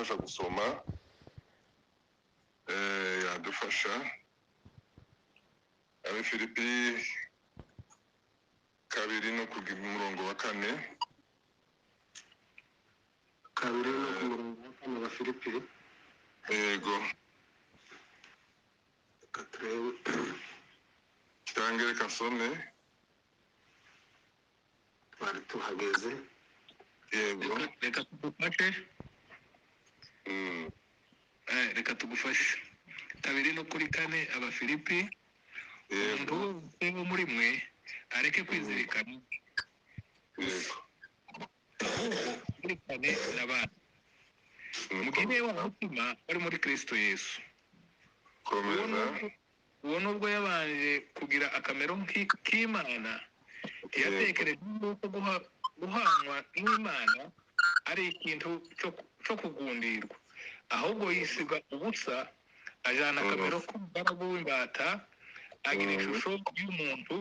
dufasha gusoma yadufasha Abafilipi kabiri no ku murongo wa 4 kabiri no ku murongo wa 4 Abafilipi yego cyangwa kasome bari tuhageze yego reka tugufashe reka tugufashe kabiri no kuri 4 Abafilipi yego umuntu muri mwe areke kwizirikana yego kwizirikane n'abantu mugihe w'umutima wari muri Kristo Yesu komeza uwo nubwo yabanje kugira akamero k'Imana yatekereje yuko guhanwa n'Imana ari ikintu cyo kugundirwa ahubwo yisiga ubusa ajana akamero k'umugaragu w'imbata agira ishusho y'umuntu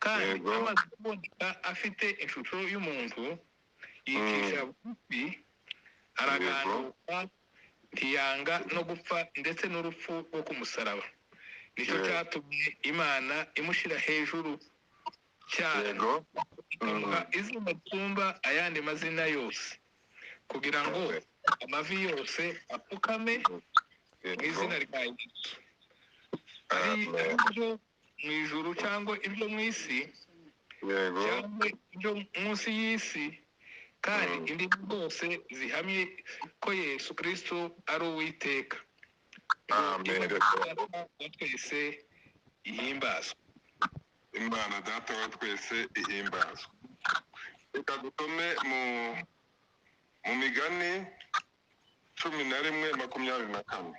kandi amaze kuboneka afite ishusho y'umuntu yicisha bugufi araganduka ntiyanga no gupfa ndetse n'urupfu rwo kumusaraba nicyo cyatumye Imana imushira hejuru cyane ikamuha izina ryumva ayandi mazina yose kugira ngo amavi yose apfukame mu izina rya Yesu ari ibyo mu ijuru cyangwa ibyo mu isi cyangwa ibyo munsi y'isi kandi indimi zose zihamye ko Yesu Kristo ari Uwiteka. Amen. Twese ihimbazwe. Imana data wa twese ihimbazwe. Reka dusome mu migani 11:24.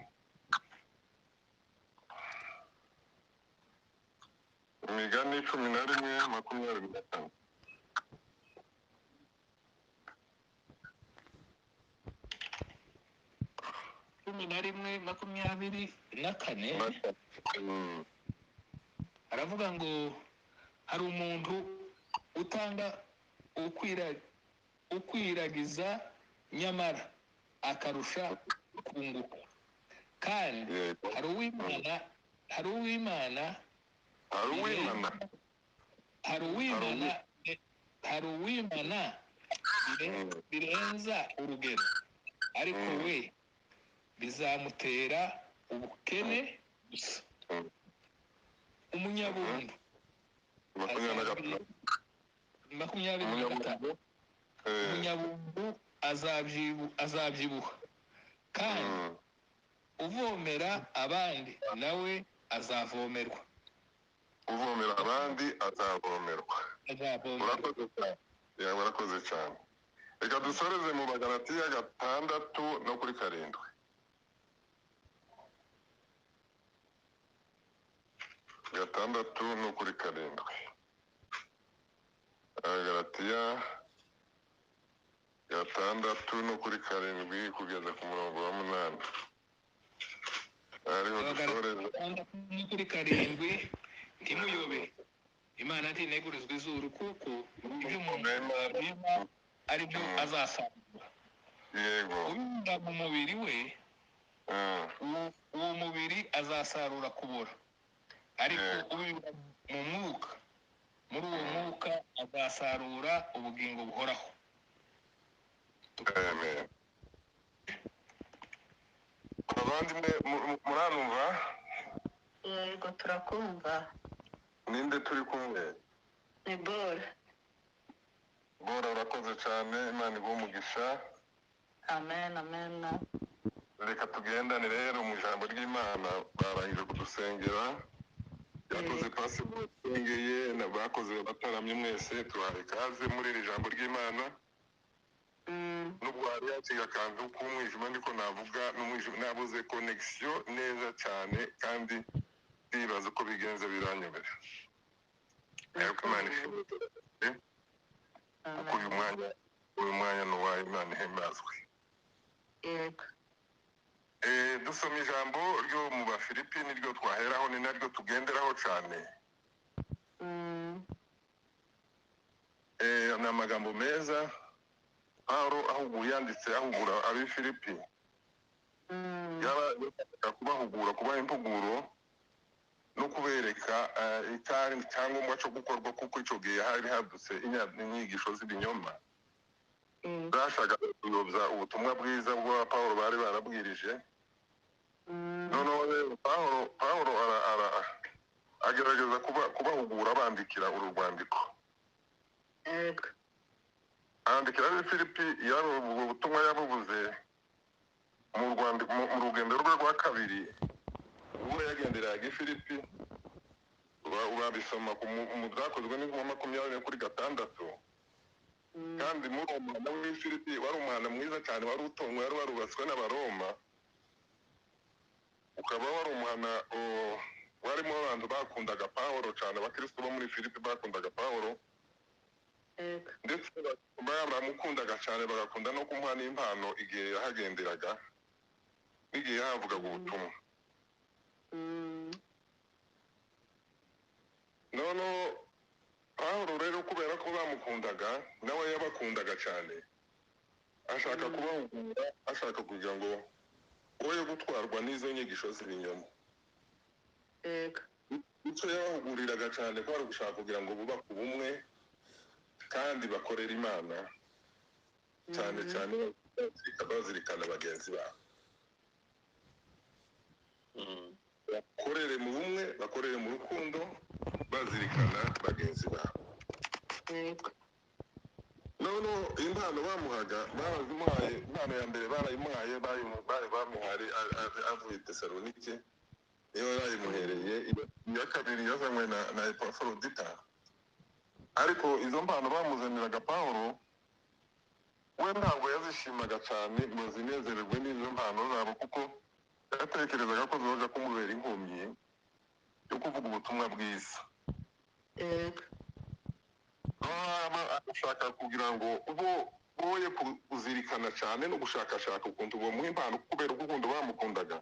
Migani 11:24. Aravuga ngo hari umuntu utanga ukwiragiza nyamara akarusha kunguka kandi hari uw'Imana birenza urugero ariko we bizamutera ubukene gusa. Umunyabuntu 25 umunyabuntu azabyibuha kandi uvomera abandi nawe azavomerwa. Murakoze cyane. Reka dusoreze mu Bagalatiya 6 no kuri 7. Gatandatu no kuri 7. Agalatiya 6 no kuri 7 kugeza ku murongo wa 8. Ariho dusoreze kuri 7. Ntimuyobe Imana ntinegurizwa izuru kuko ibyo umuntu ari byo azasarura. Yego. Mu mubiri we uwo mubiri azasarura kubora ariko ubibwa mu mwuka muri uwo mwuka azasarura ubugingo buhoraho. Amen. Abandimwe muranumva? Yego turakumva. Ninde turi kumwe? Ni Bora. Bora urakoze cyane Imana iguhe umugisha. Amen. Reka tugendane rero mu ijambo ry'Imana barangije kudusengera. Yakoze pasi musengeye n'abakoze bataramye mwese tubahe ikaze muri iri jambo ry'Imana. Nubwo hari yaciye akantu k'umwijima niko navuga n'umwijima nabuze connection neza cyane kandi ndibaza ko bigenze biranyobera. Ariko Imana ishimwe kuko uyu mwanya n'uwayo Imana ihimbazwe. Yego. Dusoma ijambo ryo mu Bafilipi niryo twaheraho ni naryo tugenderaho cyane. Ni amagambo meza Pawulo ahubwo yanditse ahugura Abafilipi yaba kubahugura kubaha impuguro no kubereka icyangombwa cyo gukorwa kuko icyo gihe hari hadutse inyigisho z'ibinyoma zashaka kuyobya ubutumwa bwiza bwa Pawulo bari barabwirije. Noneho rero Pawulo agerageza kubahugura abandikira uru rwandiko. Andikira ab'i Filipi ubwo butumwa yabubuze mu rugendo rwe rwa kabiri ubwo yagenderaga i Filipi. Urabisoma mu byakozwe n'intumwa 20:6. Kandi muri uwo muhanda w'i Filipi wari umuhanda mwiza cyane, wari utungwa, wari warubatswe n'Abaroma, ukaba wari umuhanda warimo abantu bakundaga Pawulo cyane. Abakristo bo muri Filipi bakundaga Pawulo, ndetse baramukundaga cyane, bagakunda no kumuha n'impano igihe yahagenderaga n'igihe yahavugaga ubutumwa. Noneho Pawulo rero kubera ko bamukundaga nawe yabakundaga cyane, ashaka kubahugura, ashaka kugira ngo woye gutwarwa n'izo nyigisho z'ibinyoma. Icyo yabahuguriraga cyane ko ari ugushaka kugira ngo bubake ubumwe kandi bakorera Imana, cyane cyane bazirikana bagenzi babo. Bakorere mu bumwe, bakorere mu rukundo, bazirikana bagenzi babo. Noneho impano bamuhaga barazimuhaye. Impano ya mbere barayimuhaye, bamuhaye avuye Tesalonike, niyo yayimuhereye. Iya kabiri yazanywe na Epafrodita. Ariko izo mpano bamuzaniraga Pawulo we ntabwo yazishimaga cyane ngo zinezererwe n'izo mpano zabo, kuko yatekerezaga ko zoja kumubera inkomyi yo kuvuga ubutumwa bwiza. Agashaka kugira ngo boye kuzirikana cyane no gushakashaka ukuntu bamuha impano kubera urukundo bamukundaga.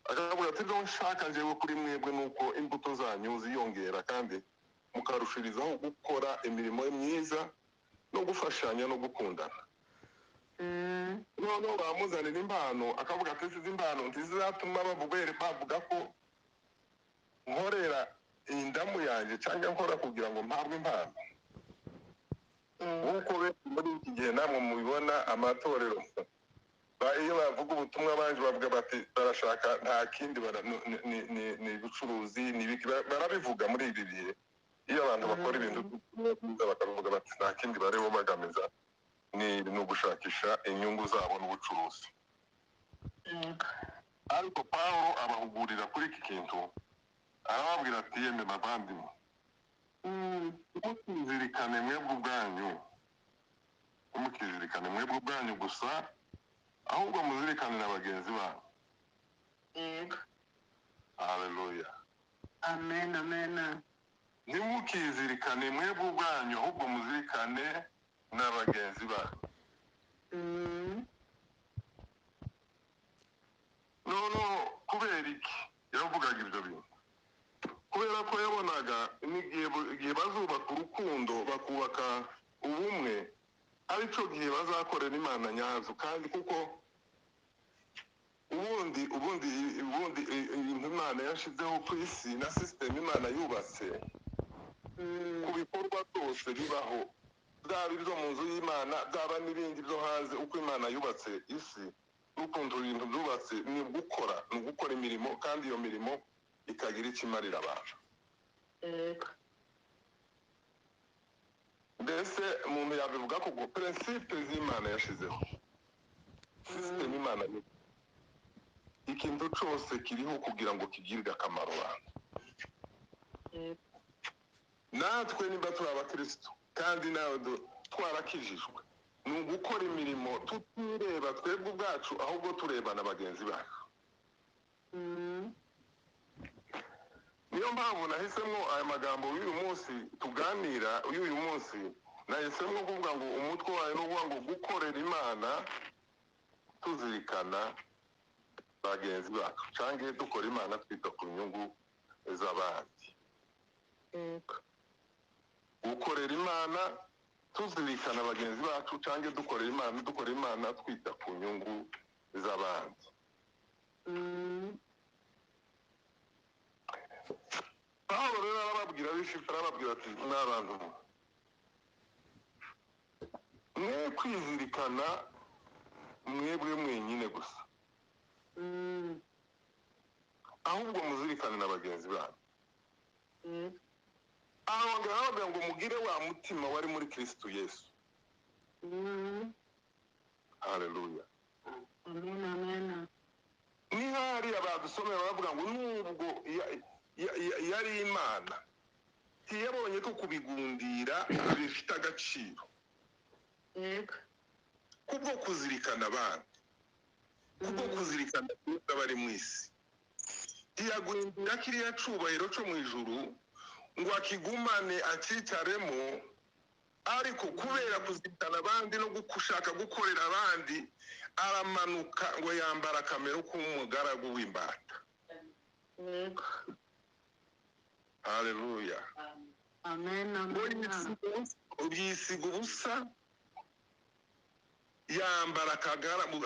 Akavuga ati ibyo nshaka njyewe kuri mwebwe nuko imbuto zanyu ziyongera kandi mukarushirizaho gukora imirimo myiza no gufashanya no gukundana. Noneho bamuzanira impano, akavuga ati izi impano ntizizatuma bavuga ko nkorera indamu yanjye cyangwa nkora kugira ngo mpabwe impano. Nk'uko muri iki gihe namwe mubibona amatorero, iyo bavuga ubutumwa abandi bavuga bati barashaka nta kindi, ni ubucuruzi, barabivuga muri ibi bihe. Iyo abantu bakora ibintu byiza bakavuga bati nta kindi bariho bagamiza, ni ugushakisha inyungu zabo n'ubucuruzi. Ariko Pawulo abahugurira kuri iki kintu, arababwira ati yemwe bavandimwe, mukizirikane mwebwe ubwanyu gusa, ahubwo muzirikane na bagenzi banyu. Haleluya. Amen, amen. Ntimukizirikane mwebwe ubwanyu, ahubwo muzirikane na bagenzi banyu. Noneho kubera iki yavugaga ibyo bintu? Kubera ko yabonaga igihe bazubaka urukundo, bakubaka ubumwe, aricyo gihe bazakorera Imana nyazo. kandi kuko ubundi ibintu Imana yashizeho ku isi na sisitemu Imana yubatse, ku bikorwa byose bibaho, byaba ibyo mu nzu y'Imana, byaba n'ibindi byo hanze, uko Imana yubatse isi n'ukuntu ibintu byubatse, ni ugukora imirimo, kandi iyo mirimo ikagira icyo imarira abantu. Mbese umuntu yabivuga ko prinsipe z'Imana yashizeho, sisitemu Imana yubatse, ikintu cyose kiriho kugira ngo kigirire akamaro abantu. Natwe niba turi abakristo kandi nawe twarakijijwe, ni ugukora imirimo tutireba twebwe ubwacu, ahubwo tureba na bagenzi bacu. Niyo mpamvu nahisemo aya magambo y'uyu munsi tuganira. Uyu munsi nahisemo kuvuga ngo umutwe wayo ni ukuvuga ngo gukorera Imana tuzirikana bagenzi bacu, cyangwa dukora Imana twita ku nyungu z'abandi. Gukorera Imana tuzirikana bagenzi bacu, cyangwa dukora Imana twita ku nyungu z'abandi. Pawulo rero arababwira ab'Ifilipi arababwira ati n'abantu mwe kwizirikana mwebwe mwenyine gusa ahubwo muzirikane na bagenzi banyu arongera arababwira ngo mugire wa mutima wari muri Kristo Yesu. Haleluya. Amen. Nihari abadusomera baravuga ngo nubwo yari Imana ntiyabonye ko kubigundira bifite agaciro kubwo kuzirikana abandi, kubwo kuzirikana abari mu isi. Ntiyagundira kiriya cubahiro cyo mu ijuru ngo akigumane akicaremo, ariko kubera kuzirikana abandi no gushaka gukorera abandi aramanuka ngo yambara akamero k'umugaragu w'imbata. Haleluya. Amen. Yisiga ubusa yambara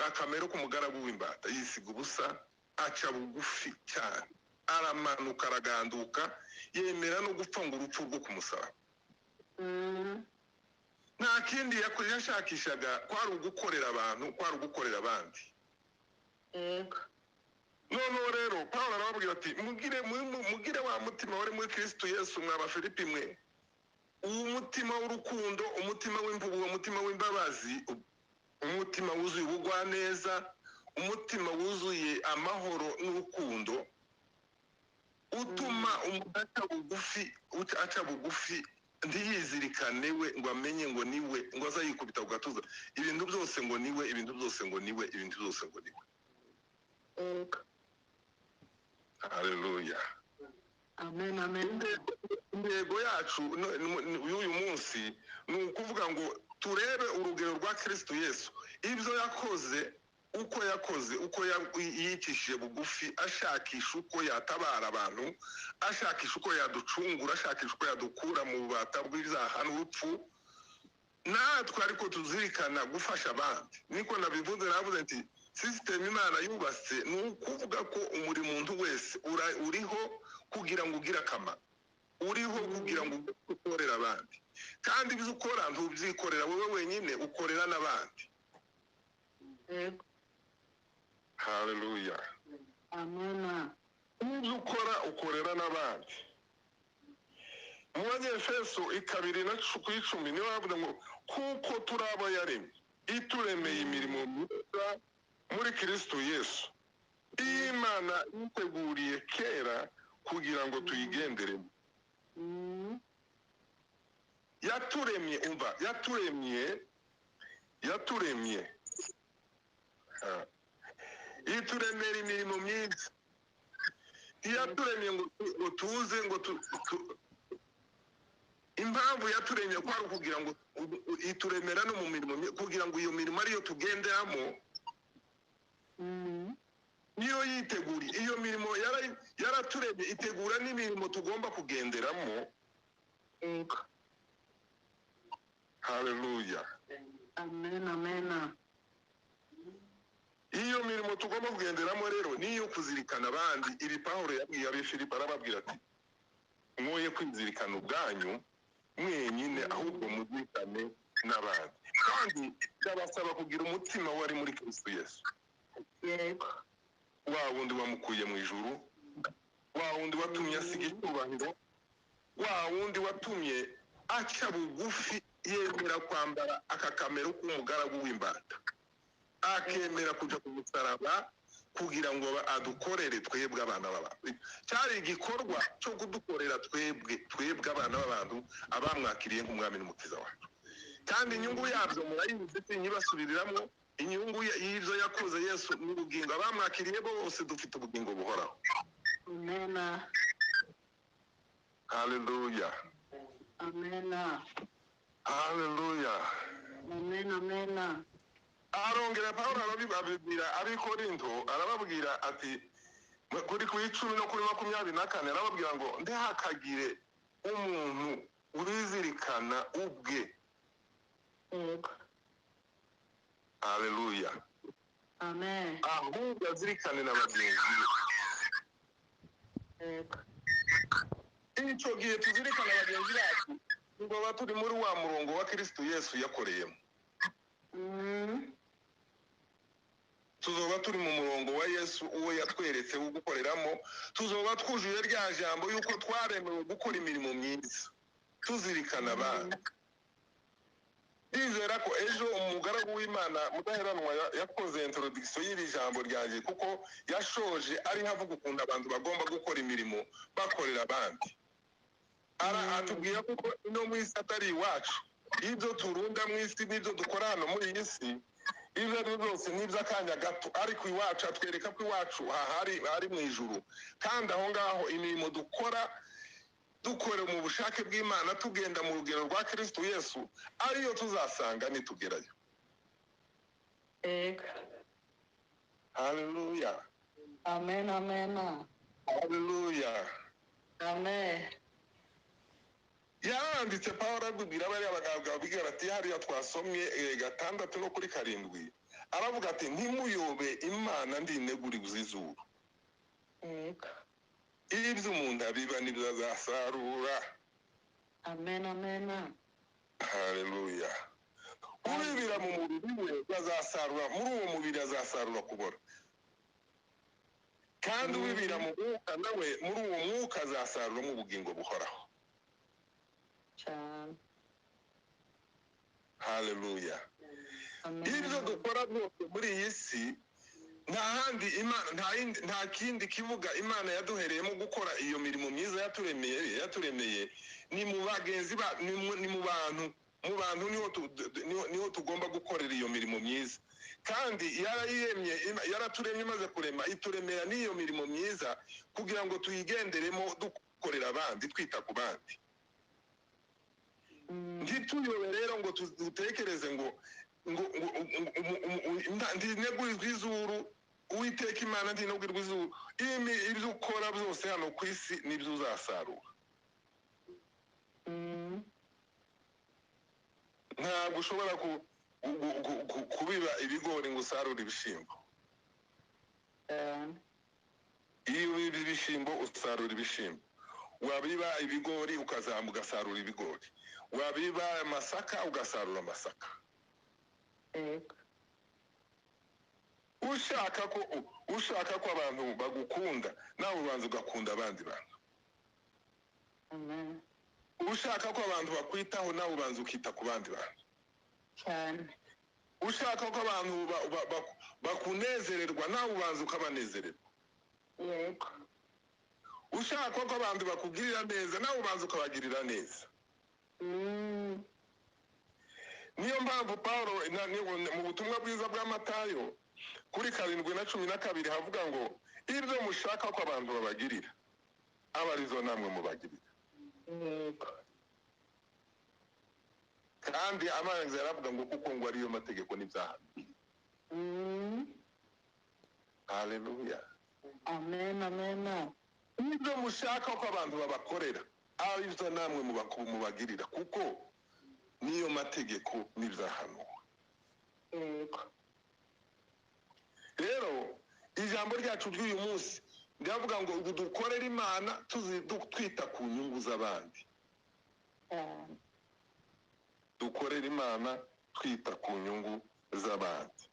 akamero k'umugaragu w'imbata, yisiga ubusa aca bugufi cyane, aramanuka araganduka yemera no gupfa ngo urupfu rwo kumusaraba. Nta kindi yashakishaga kwari ugukorera abantu, kwari ugukorera abandi. Noneho rero Pawulo arababwira ati mugire wa mutima wari muri Kristo Yesu mw'Abafilipi mwe, uwo mutima w'urukundo, umutima w'impuhwe, umutima w'imbabazi, umutima wuzuye ubugwaneza, umutima wuzuye amahoro n'urukundo, utuma umuntu aca bugufi ntiyizirikane we ngo amenye ngo niwe, ngo azayikubita ku gatuza ibintu byose ngo niwe, ibintu byose ngo niwe, ibintu byose ngo niwe. Haleluya. Amen. Intego yacu y'uyu munsi ni ukuvuga ngo turebe urugero rwa Kristo Yesu, ibyo yakoze, uko yicishije bugufi ashakisha uko yatabara abantu, ashakisha uko yaducungura, ashakisha uko yadukura mu bubata bw'ibyaha n'urupfu. Natwe ariko tuzirikana gufasha abandi. Niko nabivuze, navuze nti system Imana yubatse ni ukuvuga ko umuri muntu wese uriho kugira ngo ugire akamaro, uriho kugira ngo ukorere abandi, kandi ibyo ukora ntubyikorera wowe wenyine, ukorera n'abandi. Haleluya. Amen. Ibyo ukora ukorera n'abandi. Mu Banyefeso 2:10 niyo bavuga ngo kuko turi abo yaremye, ituremeye imirimo myiza muri Kristo Yesu, Imana yiteguriye kera kugira ngo tuyigenderemo. Yaturemye, umva, yaturemye ituremera imirimo myiza. Yaturemye ngo tuze ngo impamvu yaturemye kwari kugira ngo ituremera no mu mirimo kugira ngo iyo mirimo ariyo tugenderamo. Niyo yiteguriye iyo mirimo, yaraturemye itegura n'imirimo tugomba kugenderamo. Haleluya. Amen. Iyo mirimo tugomba kugenderamo rero niyo kuzirikana abandi. Ibi Pawulo yabwiye ab'Ifilipi arababwira ati mwoye kwizirikana ubwanyu mwenyine, ahubwo muzirikane n'abandi. Kandi ndabasaba kugira umutima wari muri Kristo Yesu. Wa wundi wamukuye mu ijuru, wa wundi watumye asiga icyubahiro, wa wundi watumye aca bugufi yemera kwambara aka kamero k'umugaragu w'imbata, akemera kuja ku musaraba kugira ngo adukorere twebwe abana b'abantu. Cyari igikorwa cyo kudukorera twebwe abana b'abantu abamwakiriye nk'umwami n'umukiza wacu. Kandi inyungu yabyo murayizi sinyibasubiriramo. Inyungu y'ibyo yakoze Yesu n'ubugingo, abamwakiriye bose dufite ubugingo buhoraho. Amen. Haleluya. Amen. Haleluya. Amen. Arongera Pawulo arabibabwira ab'Ikorinto, arababwira ati kuri 10 no kuri 24 arababwira ngo ntihakagire umuntu urizirikana ubwe. Haleluya. Amen. ahubwo azirikane na bagenzi be. Yego. Icyo gihe tuzirikana bagenzi bacu ngo turi muri wa murongo wa Kristo Yesu yakoreyemo. Tuzoba turi mu murongo wa Yesu uwo yatweretse wo gukoreramo, tuzoba twujuje rya jambo yuko twaremewe gukora imirimo myiza tuzirikana abandi. Ndizera ko ejo umugaragu w'Imana mudaheranwa yakoze introduction y'iri jambo ryanjye kuko yashoje ari havuga ukuntu abantu bagomba gukora imirimo bakorera abandi. Atubwira ko ino mu isi atari iwacu, ibyo turunda mu isi n'ibyo dukora hano muri iyi si, ibyo ari byose n'iby'akanya gato, ariko iwacu atwereka ko iwacu hari mu ijuru. Kandi aho ngaho imirimo dukora mu bushake bw'Imana tugenda mu rugero rwa Kristo Yesu ariyo tuzasanga nitugerayo. Yego. Haleluya. Amen, amen. Haleluya. Amen. Yaranditse Pawulo abwira bariya bagabo bigira ati hariya twasomye 6 no kuri 7, aravuga ati ntimuyobe Imana ndineguriza izuru. Yego. Ibyo umuntu abiba nibyo azasarura. Amen, amen. Haleluya. Ubibira mu mubiri we bazasarura, muri uwo mubiri azasarura kubora. Kandi ubibira mu mwuka nawe muri uwo mwuka azasarura mu bugingo buhoraho. Cyane. Haleluya. Amen. Ibyo dukora byose muri iyi si nta kindi kivuga Imana yaduhereyemo gukora iyo mirimo myiza yaturemeye ni mu bagenzi ni mu bantu niho tugomba gukorera iyo mirimo myiza. Kandi yaraturemye imaze kurema ituremera n'iyo mirimo myiza kugira ngo tuyigenderemo dukorera abandi, twita ku bandi. Ntituyobe rero ngo dutekereze ngo ndinegurizwa izuru, Uwiteka Imana ndinegurizwa izuru. Ibyo ukora byose hano ku isi nibyo uzasarura. Ntabwo ushobora kubiba ibigori ngo usarure ibishyimbo. Iyo ubiba ibishyimbo usarura ibishyimbo, wabiba ibigori ugasarura ibigori, wabiba amasaka ugasarura amasaka. ushaka ko abantu bagukunda nawe ubanza ugakunda abandi bantu. Ushaka ko abantu bakwitaho nawe ubanza ukita ku bandi bantu cyane. Ushaka ko abantu bakunezererwa nawe ubanza ukabanezererwa. Yego. Ushaka ko abantu bakugirira neza nawe ubanza ukabagirira neza. Niyo mpamvu Paulo mu butumwa bwiza bwa Matayo kuri 7:12 havuga ngo ibyo mushaka ko abantu babagirira abarizo namwe mubagirira. Yego. Kandi amanzi yaravuga ngo kuko ngo ariyo mategeko n'ibyaha. Haleluya. Amen, amen. Ibyo mushaka ko abantu babakorera abarizo namwe mubagirira kuko niyo mategeko n'ibyaha. Yego. Rero ijambo ryacu ry'uyu munsi ndavuga ngo dukorere Imana twita ku nyungu z'abandi. Dukorere Imana twita ku nyungu z'abandi.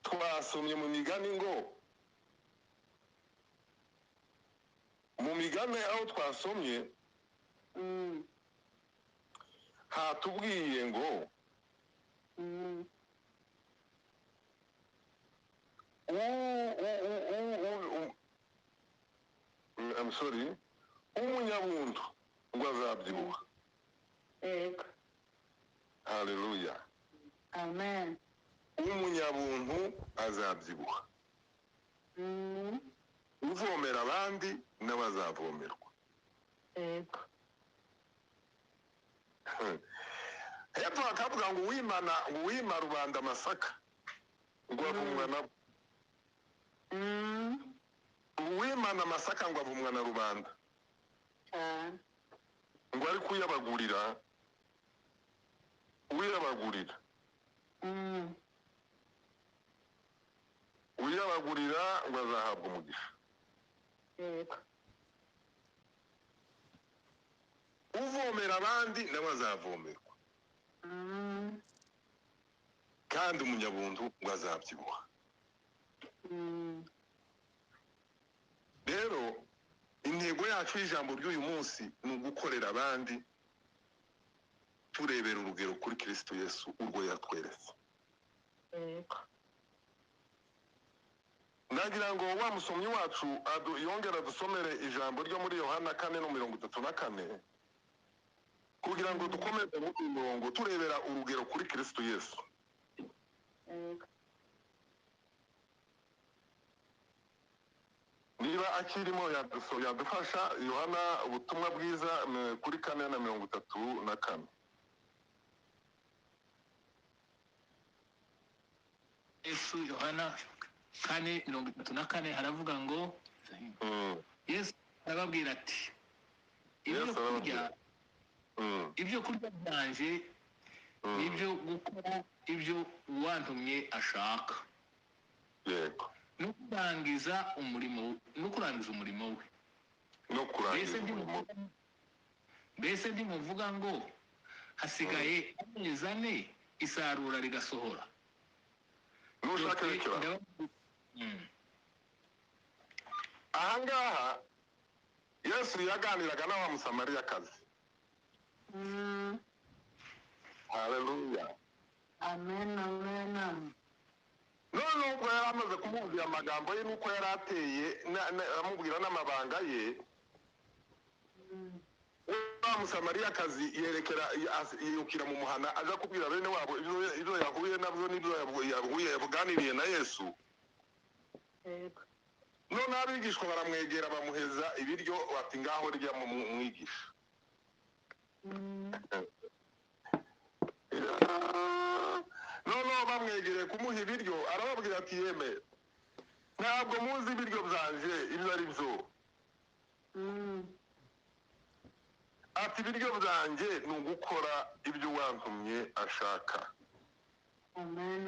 Twasomye mu migani ngo mu migani aho twasomye hatubwiye ngo I'm sorry, umunyabuntu ngo azabyibuha. Yego. Haleluya. Amen. Umunyabuntu azabyibuha. Uvomera abandi nawe azavomerwa. Yego. Hepfo hakavuga ngo uwima rubanda amasaka ngo avumwa nabo. Uwimana amasaka ngo avumwa na rubanda. Ngo ari kuyabagurira uyabagurira uyabagurira ngo azahabwa umugisha. Yego. Uvomera abandi nawe azavomerwa. Kandi umunyabuntu ngo azabyibuha. Rero intego yacu y'ijambo ry'uyu munsi ni ugukorera abandi turebera urugero kuri Kristo Yesu urwo yatweretse. Yego. Nagira ngo wa musomyi wacu yongera dusomere ijambo ryo muri Yohana 4:34 kugira ngo dukomeze mu murongo turebera urugero kuri Kristo Yesu. Yego. Niba akirimo yadufasha Yohana ubutumwa bwiza kuri 4:34. Yesu Yohana 4:34 haravuga ngo Yesu arababwira ati ibyo kurya byanje nibyo gukora ibyo uwantumye ashaka. Yego. No kurangiza umurimo we. Mbese ndimuvuga ngo hasigaye amezi 4 isarura rigasohora. Nushaka icyo ahangaha Yesu yaganiraga n'aba Musamariyakazi. Haleluya. Amen, amen. None ubwo yari amaze kumubwira amagambo ye nuko yari ateye amubwira n'amabanga ye, wa Musamariyakazi yirukira mu muhana aza kubwira bene wabo ibyo yahuye nabyo n'ibyo yaganiriye na Yesu. Yego. None abigishwa baramwegera bamuheza ibiryo bati ngaho rya mu mwigisha. None bamwegereye kumuha ibiryo arababwira ati yeme ntabwo muzi ibiryo byanje ibyo ari byo. Ati ibiryo byanje ni ugukora ibyo wantumye ashaka. Amen.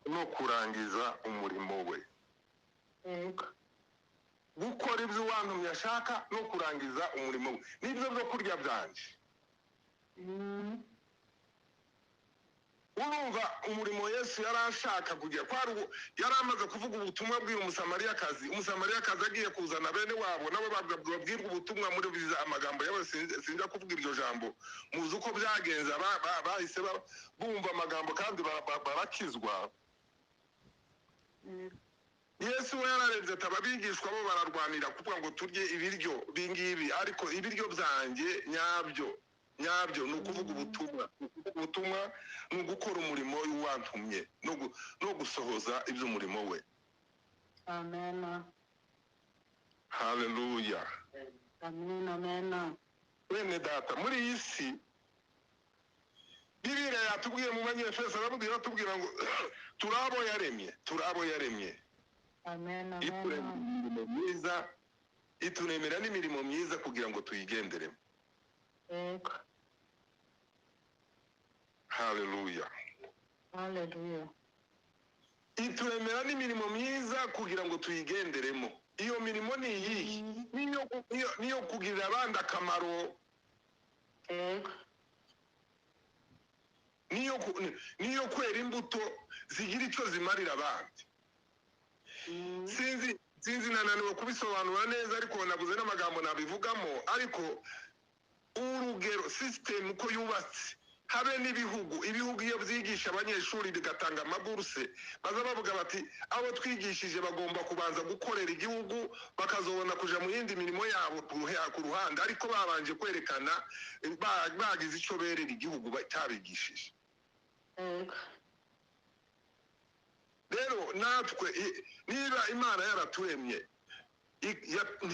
No kurangiza umurimo we. Yego. Gukora ibyo wantumye ashaka no kurangiza umurimo we nibyo byo kurya byanje. Urumva umurimo Yesu yari ashaka kugira kwari yari amaze kuvuga ubutumwa bw'uyu Musamariyakazi. Umusamariyakazi agiye kuzana bene wabo nabo babwirwa ubutumwa muri biza amagambo yawe sinja kuvuga iryo jambo. Muzi uko byagenze bahise bumva amagambo kandi barakizwa. Yesu we yararebye ati ababigishwa bo bararwanira kuvuga ngo turye ibiryo bingibi ariko ibiryo byanjye nyabyo ni ukuvuga ubutumwa ni ugukora umurimo w'uwantumye no gusohoza iby'umurimo we. Amen. Haleluya. Amen, amen. Bene data muri iyi si Bibiliya yatubwiye mu Banyefeso aratubwira ngo turabo yaremye. Amen, amen. Itunemera n'imirimo myiza kugira ngo tuyigenderemo. Yego. Haleluya. Haleluya. Ituremera n'imirimo myiza kugira ngo tuyigenderemo. Iyo mirimo ni iyi niyo kugirira abandi akamaro. Yego. Niyo kwera imbuto zigira icyo zimarira abandi. Sinzi nananiwe kubisobanura neza ariko nabuze n'amagambo nabivugamo ariko urugero system uko yubatse habe n'ibihugu iyo byigisha abanyeshuri bigatanga amaburse baza bavuga bati abo twigishije bagomba kubanza gukorera igihugu bakazobona kuja mu yindi mirimo yabo ku ruhande ariko babanje kwerekana bagize icyo berera igihugu batabigishije. Rero natwe niba Imana yaraturemye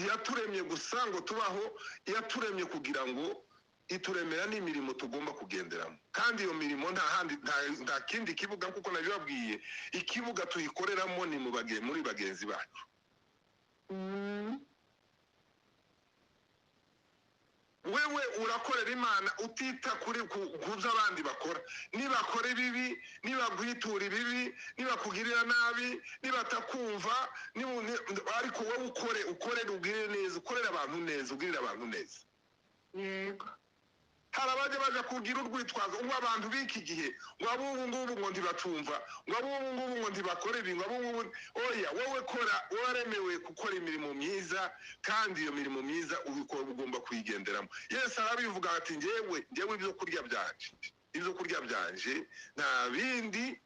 yaturemye gusa ngo tubaho, yaturemye kugira ngo ituremera n'imirimo tugomba kugenderamo kandi iyo mirimo nta kindi kibuga kuko nabibabwiye ikibuga tuyikoreramo ni muri bagenzi bacu. Wewe urakorera Imana utita kuri kuza abandi bakora. Nibakora ibibi, nibagwitura ibibi, nibakugirira nabi, nibatakumva, ariko wowe ukorera ugirire neza, ukorera abantu neza, ugirira abantu neza. Yego. Hari abajya baja kugira urwitwazo ngo abantu b'iki gihe ngo abubu ngubu ngo ntibacumva, ngo abubu ngubu ngo ntibakora ibi, ngo abubu ngubu. Oya, wowe kora, waremewe gukora imirimo myiza, kandi iyo mirimo myiza ubikora ugomba kuyigenderamo. Yesu arabivuga ati njyewe ibyo kurya byanje nta bindi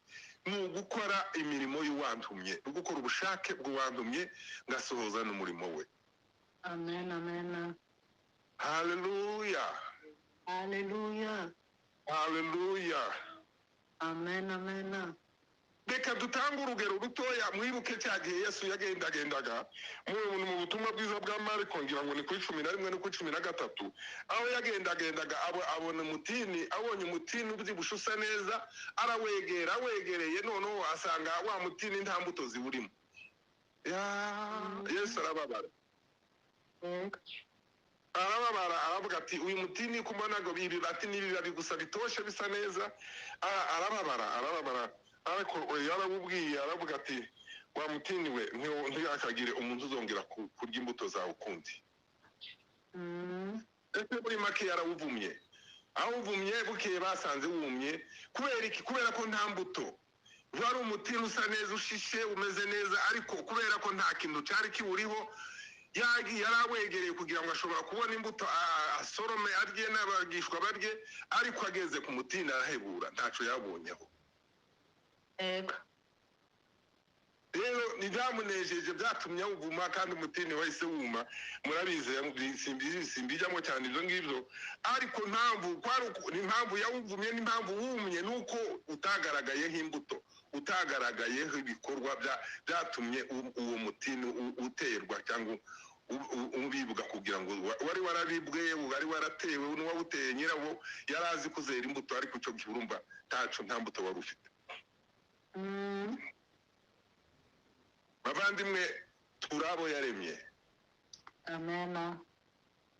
ni ugukora imirimo y'uwantumye, ugukora ubushake bw'uwantumye ngasohoza n'umurimo we. Amen, amen. Haleluya. Hallelujah. Haleluya. Amen, amen. Reka dutange urugero rutoya. Mwibuke cya gihe Yesu yagendaga mu butumwa bwiza bwa Mariko, ngira ngo ni kuri 11 no kuri 13, aho yagendaga abona umutini, abonye umutini ubyibushe usa neza, awegereye noneho asanga wa mutini nta mbuto ziburimo. Yesu arababara. Aravuga ati uyu mutini kumbanago bibi bati nibibabi gusa bitoshe bisa neza. Arababara ariko yarabubwiye, aravuga ati wa mutini we ntiyakagire umuntu uzongera kurya imbuto zawe ukundi. Ese muri make yarawuvumye. Awuvumye bukeye basanze wumye. Kubera ko nta mbuto. Wari umutini usa neza, ushishe, umeze neza, ariko kubera ko nta kintu cyari kiwuriho, yarawegereye kugira ngo ashobora kubona imbuto asorome arye n'abagishwa barye, ariko ageze ku mutini arahebura, ntaco yabonyeho. Rero nibyamunejeje, byatumye awuvuma, kandi umutini wahise wuma. Murabizi simbijamo cyane ibyo ngibyo, ariko impamvu yawuvumye n'impamvu wumye nuko utagaragayeho imbuto, utagaragayeho ibikorwa byatumye uwo mutini uterwa cyangwa ubibwa, kugira ngo wari warabibwe, wari waratewe n'uwawuteye nyirawo yari azi kuzera imbuto, ariko icyo gihe nta mbuto wari ufite. Bavandimwe, turabo yaremye. Amen.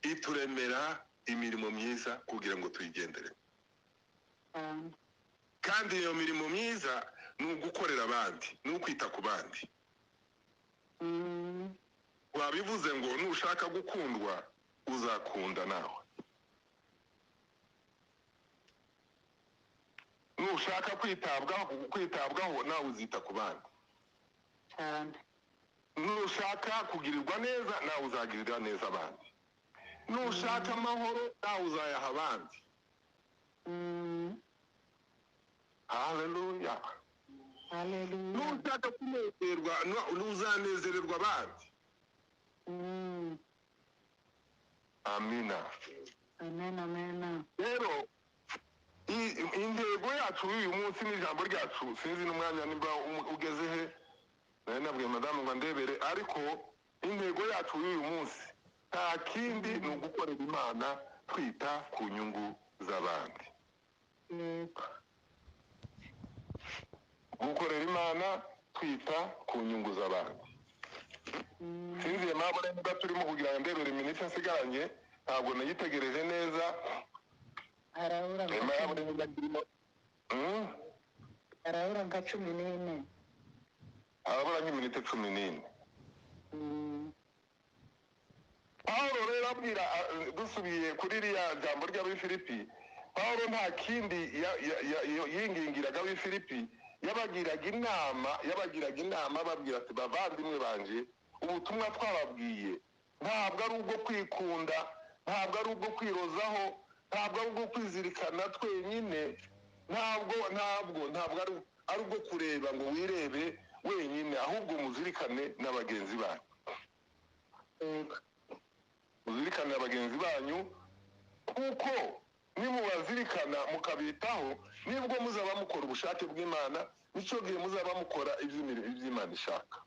Ituremera imirimo myiza kugira ngo tuyigendere. Kandi iyo mirimo myiza ni ugukorera abandi, ni ukwita ku bandi. Wabivuze ngo nushaka gukundwa uzakunda nawe. Nushaka kwitabwaho nawe uzita ku bandi. Nushaka kugirirwa neza nawe uzagirira neza abandi. Nushaka amahoro nawe uzayaha abandi. Haleluya. Nushaka kunezerwa uzanezererwa abandi. Amina. Amen. Rero intego yacu uyu munsi n'ijambo ryacu, sinzi n'umwanya nimba ugeze he, nabwiye madamu ngo ndebere, ariko intego yacu uyu munsi nta kindi ni ugukorera Imana twita ku nyungu z'abandi. Gukorera Imana twita ku nyungu z'abandi. Sinzi impamvu niba turimo kugira ngo ndebere iminota nsigaranye, ntabwo nayitegereje neza. Arabura nka 14. Arabura nk'iminota 14. Pawulo rero abwira, dusubiye kuri iriya jambo ry'Abifilipi, Pawulo nta kindi yingingiraga Abifilipi, yabagiraga inama babwira ati bavandimwe banje, ubutumwa twababwiye ntabwo ari ubwo kwikunda, ntabwo ari ubwo kwirozaho, ntabwo ari ubwo kwizirikana twenyine, ntabwo ari ubwo kureba ngo wirebe wenyine, ahubwo muzirikane n'abagenzi banyu. Muzirikane abagenzi banyu, kuko nimubazirikana mukabitaho, nibwo muzaba mukora ubushake bw'Imana, nicyo gihe muzaba mukora iby'Imana ishaka.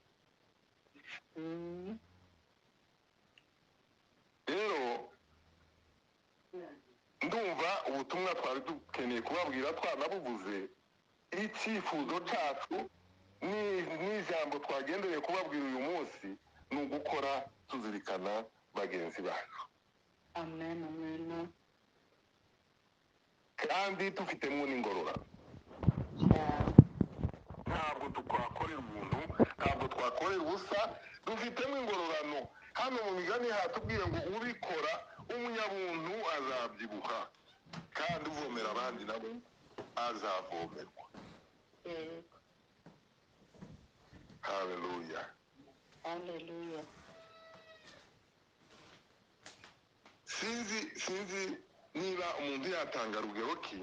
Rero ndumva ubutumwa twari dukeneye kubabwira twanabuvuze. Icyifuzo cyacu n'ijambo twagendereye kubabwira uyu munsi ni ugukora tuzirikana bagenzi bacu. Amen. kandi dufitemo n'ingororano. Ntabwo twakorera ubuntu, ntabwo twakorera ubusa, dufitemo ingororano. Hano mu migani hatubwiye ngo ubikora umunyabuntu azabyibuha kandi uvomera abandi nabo azavomerwa. Haleluya. Hallelujah. Sinzi niba umuntu yatanga rugero ki,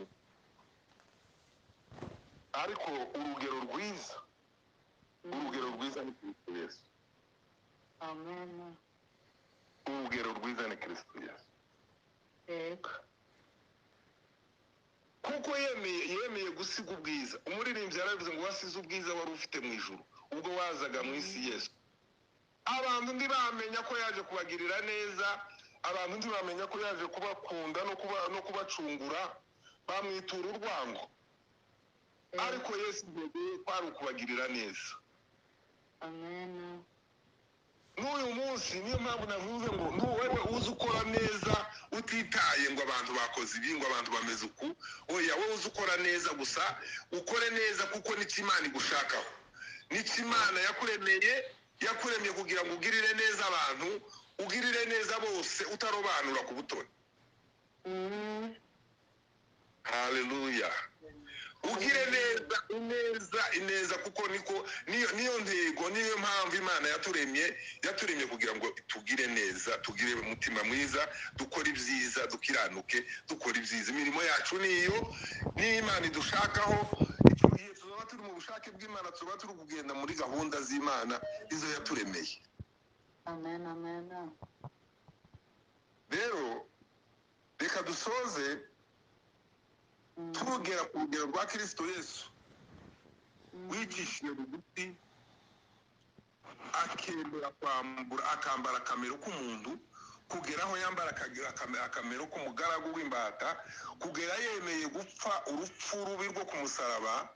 ariko urugero rwiza ni Kristo Yesu. Amen. Urugero rwiza ni Kristo Yesu. Yego. Kuko yemeye gusiga ubwiza. Umuririmbyi yaravuze ngo wasize ubwiza wari ufite mu ijuru ubwo wazaga mu isi Yesu. Abantu ntibamenya ko yaje kubagirira neza, abantu ntibamenya ko yaje kubakunda no kubacungura, bamwitura urwango. Ariko Yesu yego kwari ukubagirira neza. Amen. N'uyu munsi niyo mpamvu navuze ngo wewe uzi ukora neza utitaye ngo abantu bakoze ibi ngo abantu bameze uku. Oya, wowe uzi ukora neza gusa, ukore neza kuko n'icyo Imana igushakaho. N'icyo Imana yakuremye kugira ngo ugirire neza abantu, ugirire neza bose utarobanura ku butoni. Haleluya. Ugire neza kuko niyo ntego, niyo mpamvu Imana yaturemye kugira ngo tugire neza, tugire umutima mwiza, dukore ibyiza, dukiranuke, dukore ibyiza. Imirimo yacu niyo Imana idushakaho. Icyo gihe tuzaba turi mu bushake bw'Imana, tuzaba turi kugenda muri gahunda z'Imana izo yaturemeye. Amen. Amen. Rero reka dusoze tugera ku rugero rwa Kristo Yesu wicishije bugufi, akemera akambara akamero k'umuntu, kugera aho yambara akamero k'umugaragu w'imbata, kugera yemeye gupfa urupfu rubi rwo ku musaraba.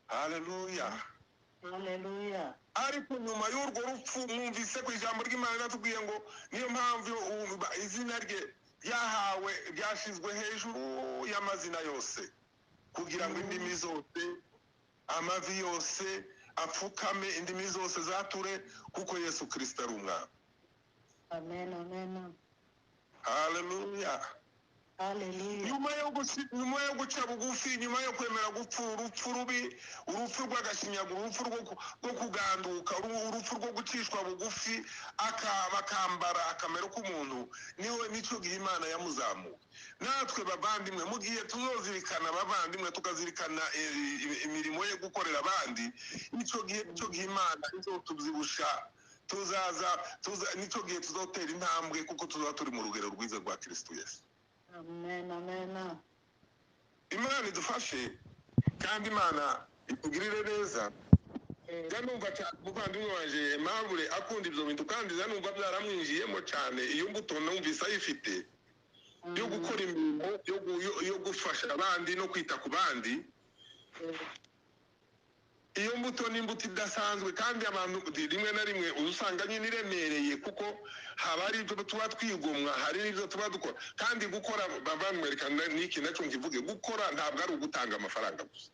Haleluya. Hallelujah. Ariko nyuma y'urwo rupfu mwumvise ku ijambo ry'Imana natubwiye ngo niyo mpamvu izina rye ryashizwe hejuru y'amazina yose, kugira ngo indimi zose, amavi yose apfukame, indimi zose zature kuko Yesu Kristo ari umwami. Amen. Amen. Haleluya. Hallelujah. nyuma yo guca bugufi, nyuma yo kwemera gupfa urupfu rubi, urupfu rw'agashinyaguro, urupfu rwo kuganduka, urupfu rwo gucishwa bugufi, akambara akamero k'umuntu, nicyo gihe Imana yamuzamuye. Natwe bavandimwe, mu gihe tuzozirikana abavandimwe, tukazirikana imirimo ye gukorera abandi, nicyo gihe Imana izotubyibusha, nicyo gihe tuzotera intambwe kuko tuzaba turi mu rugero rwiza rwa Kristo Yesu. Amen. Amen. Imana idufashe kandi Imana itugirire neza. Zanumva cyane umuvandimwe wanje Mabure akunda ibyo bintu, kandi zanumva byaramwinjiyemo cyane. Iyo mbuto numvise ayifite yo gukora imirimo yo gufasha abandi no kwita ku bandi. Iyo mbuto ni imbuto idasanzwe, kandi abantu rimwe na rimwe usanga nyine iremereye, kuko haba ari ibyo tuba twigomwa, hari n'ibyo tuba dukora. Kandi gukora bavamwerekana n'iki nacyo nkivuge, gukora ntabwo ari ugutanga amafaranga gusa.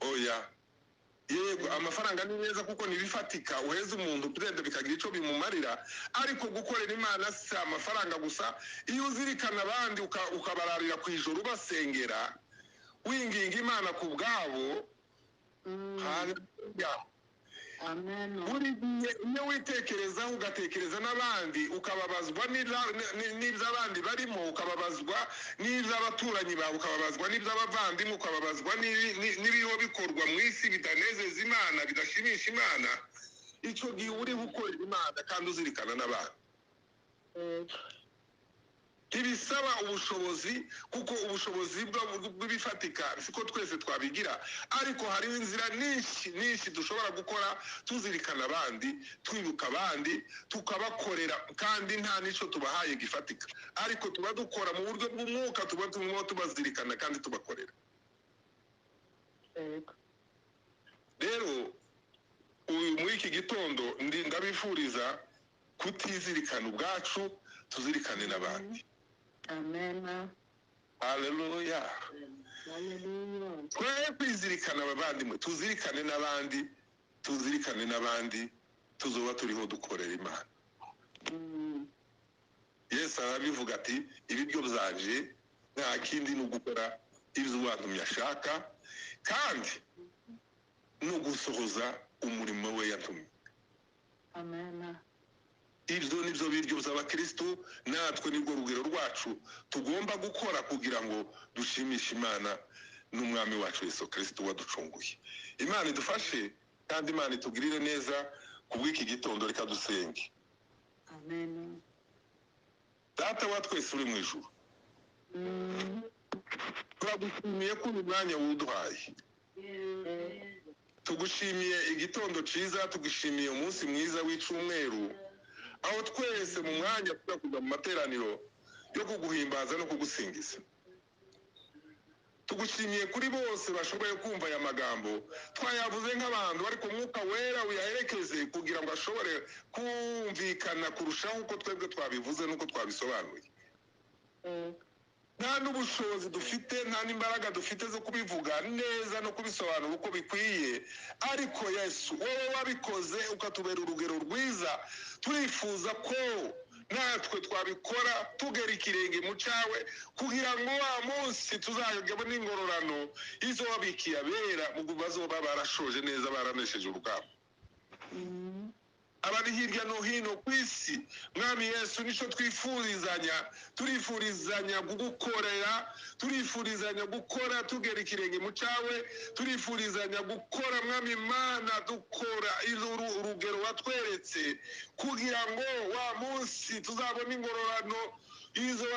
Oya, yego amafaranga ni meza kuko nibifatika, uheza umuntu byenda bikagira icyo bimumarira, ariko gukorera Imana si amafaranga gusa. Iyo uzirikana abandi ukabararira ku ijoro ubasengera, winginga Imana ku bwabo. Haleluya. Amen. Buri gihe iyo witekerezaho ugatekereza n'abandi, ukababazwa n'iby'abandi barimo, ukababazwa n'iby'abaturanyi bawe, ukababazwa n'iby'abavandimwe, ukababazwa n'ibiriho bikorwa mu isi bidanezeza Imana, bidashimisha Imana, icyo gihe uri gukorera Imana kandi uzirikana n'abandi. Ntibisaba ubushobozi, kuko ubushobozi bw'ibifatika siko twese twabigira, ariko hariho inzira nyinshi dushobora gukora tuzirikana abandi, twibuka abandi, tukabakorera, kandi nta n'icyo tubahaye gifatika, ariko tuba dukora mu buryo bw'umwuka, tuba turimo tubazirikana kandi tubakorera. Rero muri iki gitondo ndabifuriza kutizirikana ubwacu, tuzirikane n'abandi. Amen. Haleluya. Hallelujah. Twe kwizirikana abavandimwe, tuzirikane n'abandi, tuzoba turiho dukorera Imana. Yesu arabivuga ati ibiryo byanje nta kindi no gukora ibyo uwantumye ashaka kandi no gusohoza umurimo we yatumye. Amen. Ibyo nibyo biryo by'abakristo, natwe nibwo rugero rwacu tugomba gukora kugira ngo dushimishe Imana n'umwami wacu Yesu Kristo waducunguye. Imana idufashe kandi Imana itugirire neza kubw'iki gitondo, reka dusenge. Amen. Data wa twese uri mu ijuru, turagushimiye ko uyu mwanya wuduhaye. Tugushimiye igitondo cyiza, tugushimiye umunsi mwiza w'icumweru, aho twese mu mwanya tujya mu materaniro yo kuguhimbaza no kugusingiza. Tugushimiye kuri bose bashoboye kumva aya magambo, twayavuze nk'abantu, ariko Mwuka Wera uyaherekeze kugira ngo ashobore kumvikana kurushaho uko twebwe twabivuze n'uko twabisobanuye. Nta n'ubushobozi dufite, nta n'imbaraga dufite zo kubivuga neza no kubisobanura uko bikwiye, ariko Yesu wowe wabikoze ukatubera urugero rwiza. Turifuza ko natwe twabikora tugera ikirenge mu cyawe, kugira ngo wa munsi tuzayogemo n'ingororano izo wabikiye abera mu bazoba barashoje neza, baranesheje urugamba. Abari hirya no hino ku isi, mwami Yesu, nico turifurizanya kugukorera, turifurizanya gukora tugera ikirenge mu cyawe, turifurizanya gukora mwami Imana, dukora urugero watweretse, kugira ngo wa munsi tuzabone ingororano izo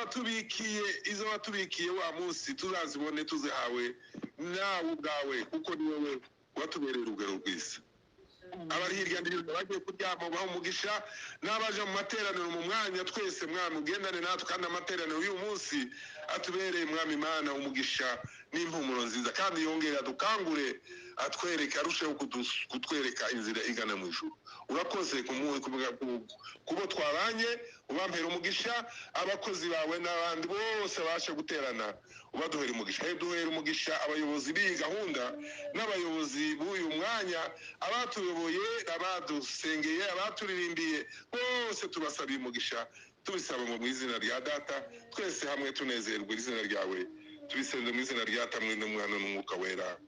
watubikiye wa munsi tuzazibone tuzihawe nawe ubwawe, kuko ni wowe watubereye urugero rwiza. Abari hirya no hino bagiye kuryama baha umugisha, n'abaje mu materaniro mu mwanya, twese mwami ugendane natwe, kandi amateraniro y'uyu munsi atubereye mwami Imana umugisha n'impumuro nziza, kandi yongera dukangure, atwereke, arusheho kutwereka inzira igana mu ijuru. Urakoze kubo twabanye, ubampera umugisha, abakozi bawe n'abandi bose bashe guterana, ubaduhera umugisha. Duhera umugisha abayobozi b'iyi gahunda n'abayobozi b'uyu mwanya, abatuyoboye, abadusengeye, abaturirimbiye, bose tubasabiye umugisha, tubisaba mu izina rya Data, twese hamwe tunezerwa izina ryawe, tubisenze mu izina rya Tamwe n'Umwana n'Umwuka Wera.